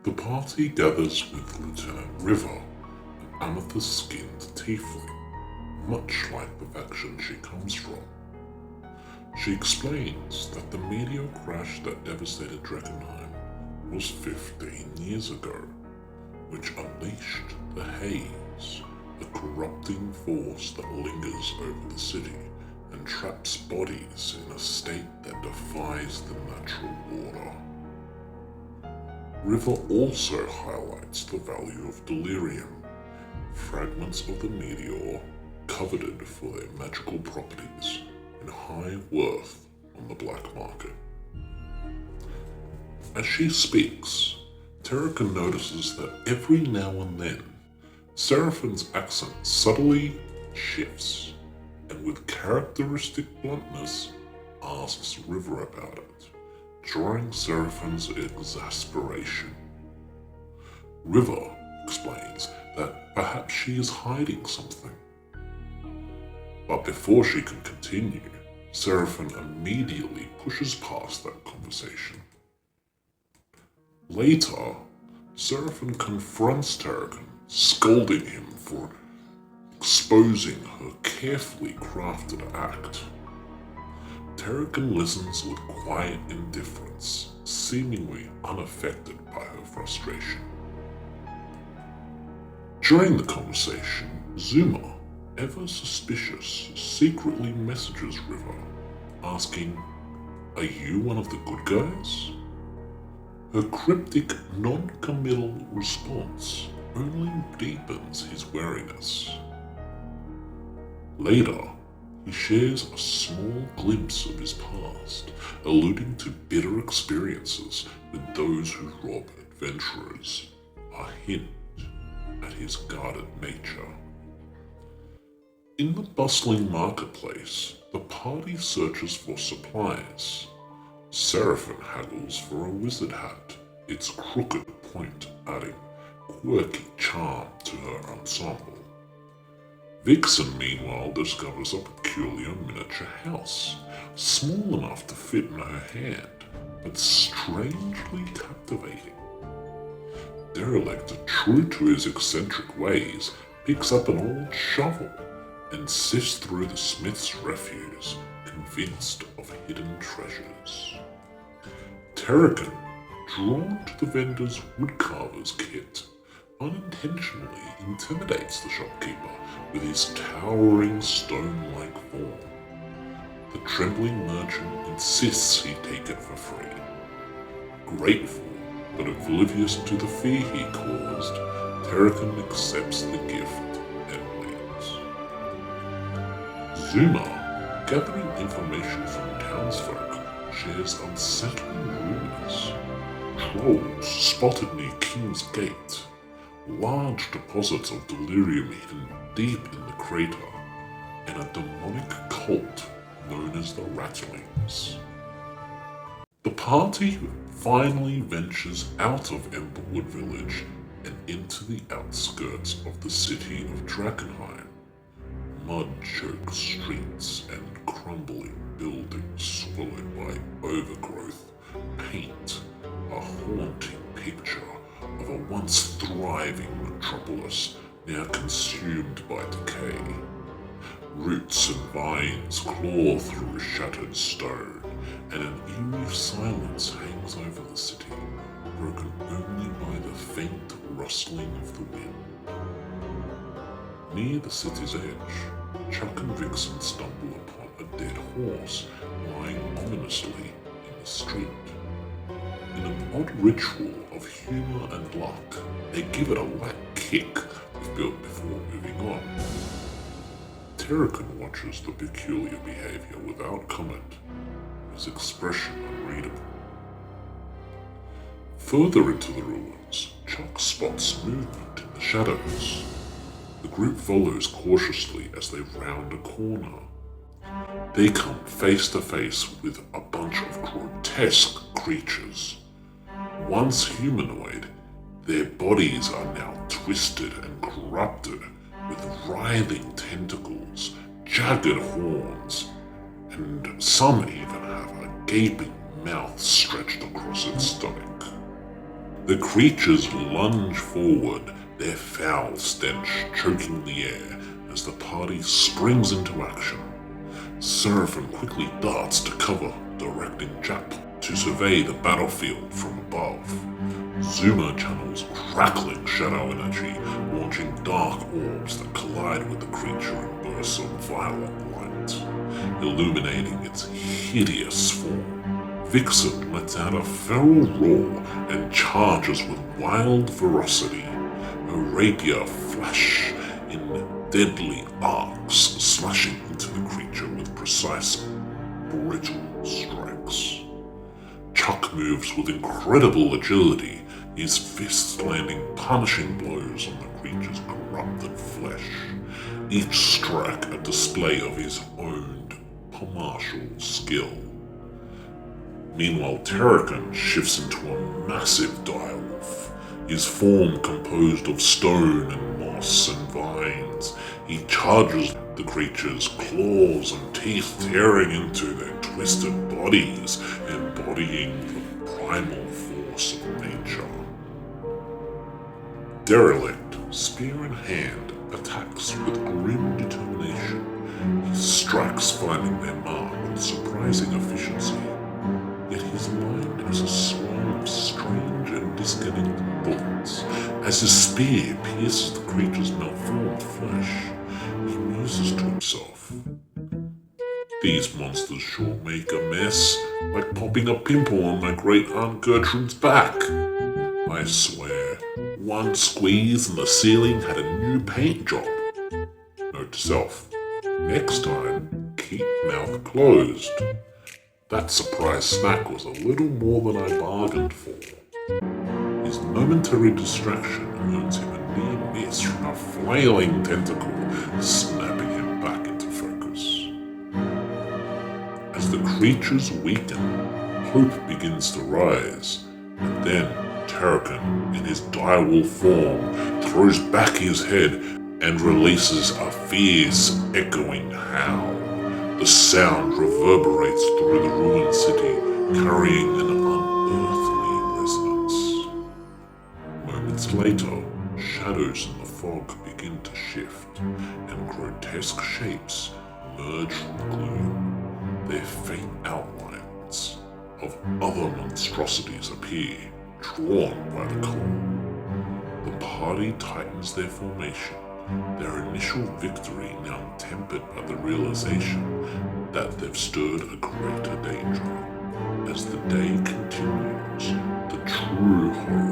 The party gathers with Lieutenant River, an amethyst-skinned tiefling, much like the faction she comes from. She explains that the meteor crash that devastated Drakkenheim was 15 years ago, which unleashed the Haze, a corrupting force that lingers over the city and traps bodies in a state that defies the natural order. River also highlights the value of Delirium, fragments of the meteor coveted for their magical properties and high worth on the black market. As she speaks, Terrakin notices that every now and then, Serafin's accent subtly shifts, and with characteristic bluntness, asks River about it, drawing Serafin's exasperation. River explains that perhaps she is hiding something. But before she can continue, Serafin immediately pushes past that conversation. Later, Serafin confronts Terrakin, scolding him for exposing her carefully crafted act. Terrakin listens with quiet indifference, seemingly unaffected by her frustration. During the conversation, Zuma, ever suspicious, secretly messages River, asking, "Are you one of the good guys?" Her cryptic, non-committal response only deepens his wariness. Later, he shares a small glimpse of his past, alluding to bitter experiences with those who rob adventurers, a hint at his guarded nature. In the bustling marketplace, the party searches for supplies. Serafin haggles for a wizard hat, its crooked point adding quirky charm to her ensemble. Vixen, meanwhile, discovers a peculiar miniature house, small enough to fit in her hand, but strangely captivating. Derelict, true to his eccentric ways, picks up an old shovel and sifts through the smith's refuse, convinced of hidden treasures. Terrakin, drawn to the vendor's woodcarver's kit, unintentionally intimidates the shopkeeper with his towering stone-like form. The trembling merchant insists he take it for free. Grateful, but oblivious to the fear he caused, Terrakin accepts the gift and leaves. Zuma, gathering information from townsfolk, shares unsettling rumors. Trolls spotted near King's Gate, large deposits of delirium hidden deep in the crater, and a demonic cult known as the Rattlings. The party finally ventures out of Emberwood Village and into the outskirts of the city of Drakkenheim. Mud-choked streets and crumbling buildings swallowed by overgrowth paint a haunting picture of a once thriving metropolis now consumed by decay. Roots and vines claw through shattered stone, and an eerie silence hangs over the city, broken only by the faint rustling of the wind. Near the city's edge, Chuck and Vixen stumble upon a dead horse lying ominously in the street. In an odd ritual of humor and luck, they give it a whack kick if built before moving on. Terrakin watches the peculiar behavior without comment, his expression unreadable. Further into the ruins, Chuck spots movement in the shadows. The group follows cautiously as they round a corner. They come face to face with a bunch of grotesque creatures. Once humanoid, their bodies are now twisted and corrupted with writhing tentacles, jagged horns, and some even have a gaping mouth stretched across its stomach. The creatures lunge forward, their foul stench choking the air as the party springs into action. Serafin quickly darts to cover, directing Jackpot to survey the battlefield from above. Zuma channels crackling shadow energy, launching dark orbs that collide with the creature in bursts of violet light, illuminating its hideous form. Vixen lets out a feral roar and charges with wild ferocity. Her rapier flash in deadly arcs, slashing into the creature with precise, brittle strikes. Chuck moves with incredible agility, his fists landing punishing blows on the creature's corrupted flesh, each strike a display of his own martial skill. Meanwhile, Terrakin shifts into a massive direwolf, his form composed of stone and moss and vines. He charges the creature's claws and teeth tearing into their twisted bodies, embodying the primal force of nature. Derelict, spear in hand, attacks with grim determination. He strikes, finding their mark with surprising efficiency. Yet his mind is a swarm of strange and disconnected thoughts. As his spear pierces the creature's malformed flesh, he muses to himself. These monsters sure make a mess, like popping a pimple on my great Aunt Gertrude's back. I swear, one squeeze and the ceiling had a new paint job. Note to self, next time, keep mouth closed. That surprise snack was a little more than I bargained for. His momentary distraction earns him a near miss from a flailing tentacle, snapping him back into focus. As the creatures weaken, hope begins to rise, and then Terrakin, in his direwolf form, throws back his head and releases a fierce, echoing howl. The sound reverberates through the ruined city, carrying an unearthly resonance. Moments later, shadows in the fog begin to shift, and grotesque shapes emerge from the gloom. Their faint outlines of other monstrosities appear, drawn by the call. The party tightens their formation, their initial victory now tempered by the realization that they've stirred a greater danger. As the day continues, the true horror